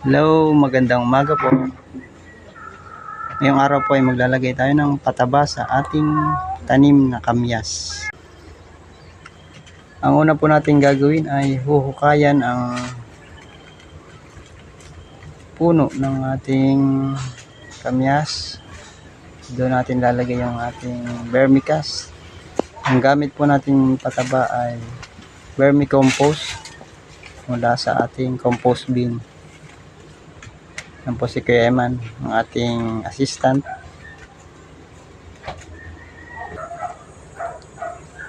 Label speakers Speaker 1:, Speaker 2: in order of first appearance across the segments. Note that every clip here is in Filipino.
Speaker 1: Hello, magandang umaga po. Ngayong araw po ay maglalagay tayo ng pataba sa ating tanim na kamyas. Ang una po natin gagawin ay huhukayan ang puno ng ating kamyas. Doon natin lalagay yung ating vermicast. Ang gamit po natin pataba ay vermicompost mula sa ating compost bin. Yan po si Kuya Eman, ang ating assistant.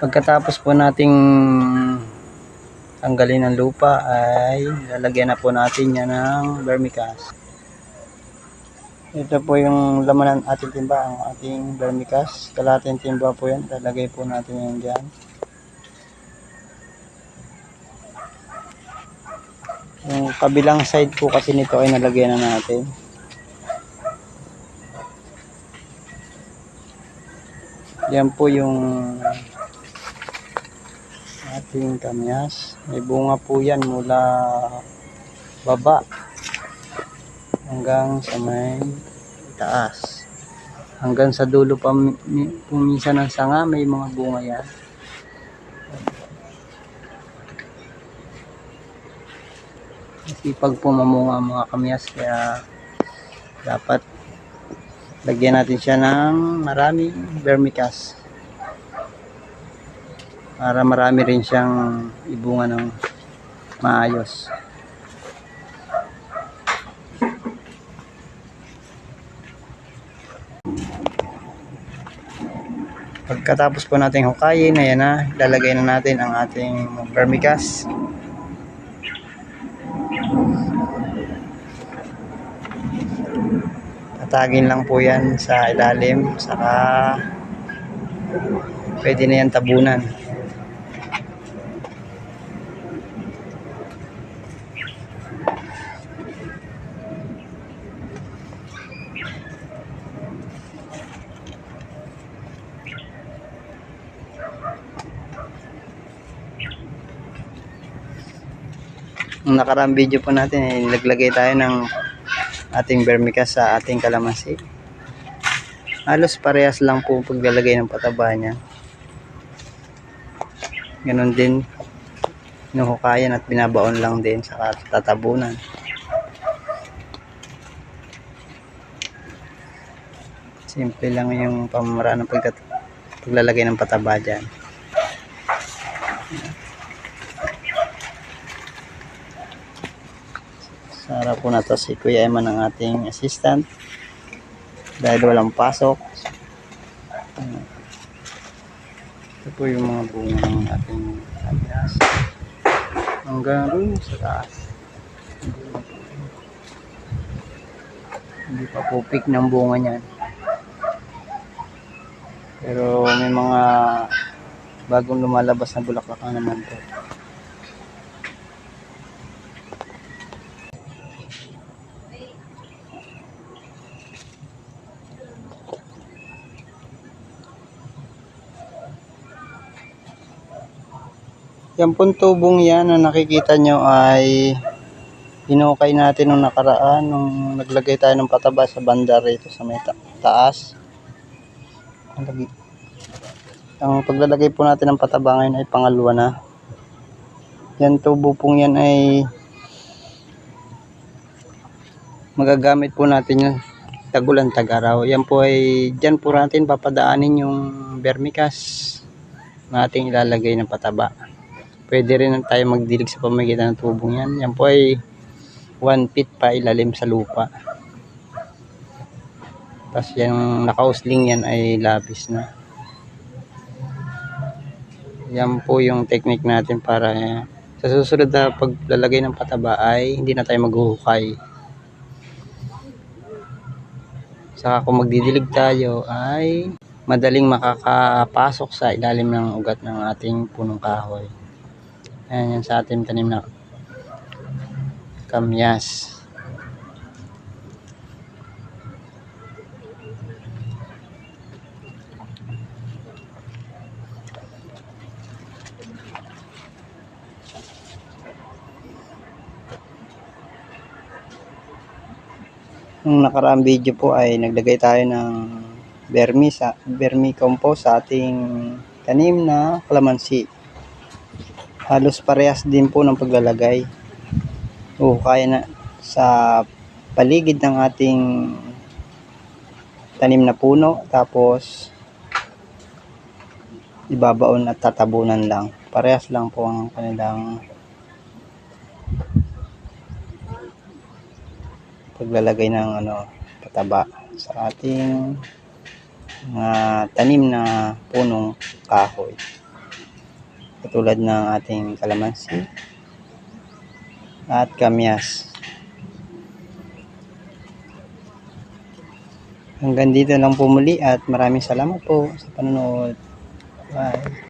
Speaker 1: Pagkatapos po nating tanggalin ang lupa ay lalagyan na po natin yan ng vermicast. Ito po yung laman ng ating timba, ang ating vermicast. Kalahating timba po yan, lalagay po natin yan dyan. Yung kabilang side po kasi nito ay nalagyan na natin. Yan po yung ating kamyas. May bunga po yan mula baba hanggang sa may taas. Hanggang sa dulo pa minsan ng sanga may mga bunga yan. Masipag po mamunga ang mga kamyas, kaya dapat lagyan natin siya ng maraming vermicast para marami rin siyang ibunga ng maayos. Pagkatapos po natin hukayin, ayan na, lalagay na natin ang ating vermicast. Tatagin lang po yan sa ilalim, saka pwede na yan tabunan. Nung nakaraang video po natin ay naglagay tayo ng ating vermicast sa ating kalamansi. Halos parehas lang po paglalagay ng pataba niya. Ganon din, hinuhukayan at binabaon lang din sa tatabunan. Simple lang yung pamamaraan ng paglalagay ng pataba dyan. Sa araw po na to si Kuya Eman ang ating assistant dahil walang pasok. Ito po yung mga bunga ng ating kamyas hanggang doon sa taas. Hindi pa po peak ng bunga niyan, pero may mga bagong lumalabas na bulaklak naman po. Yan pong tubong yan na nakikita nyo ay hinukay natin nung nakaraan nung naglagay tayo ng pataba sa banda rito sa may taas. Ang paglalagay po natin ng pataba ngayon ay pangalawa na. Yan tubo pong yan ay magagamit po natin yan tagulan tag-araw. Yan po ay dyan po natin papadaanin yung vermicast na ating ilalagay ng pataba. Pwede rin tayo magdilig sa pamamagitan ng tubong yan. Yan po ay 1 feet pa ilalim sa lupa. Tapos yung nakausling yan ay labis na. Yan po yung technique natin para sa susunod na paglalagay ng pataba ay hindi na tayo maghuhukay. Saka kung magdidilig tayo ay madaling makakapasok sa ilalim ng ugat ng ating punong kahoy. Ayan yan sa ating tanim na kamyas. Nung nakaraang video po ay naglagay tayo ng vermicompost sa ating tanim na kalamansi. Halos parehas din po ng paglalagay. Kaya na sa paligid ng ating tanim na puno, tapos ibabaon at tatabunan lang. Parehas lang po ang kanilang paglalagay ng pataba sa ating mga tanim na punong kahoy, katulad ng ating kalamansi at kamyas. Hanggang dito lang po muli at maraming salamat po sa panonood. Bye.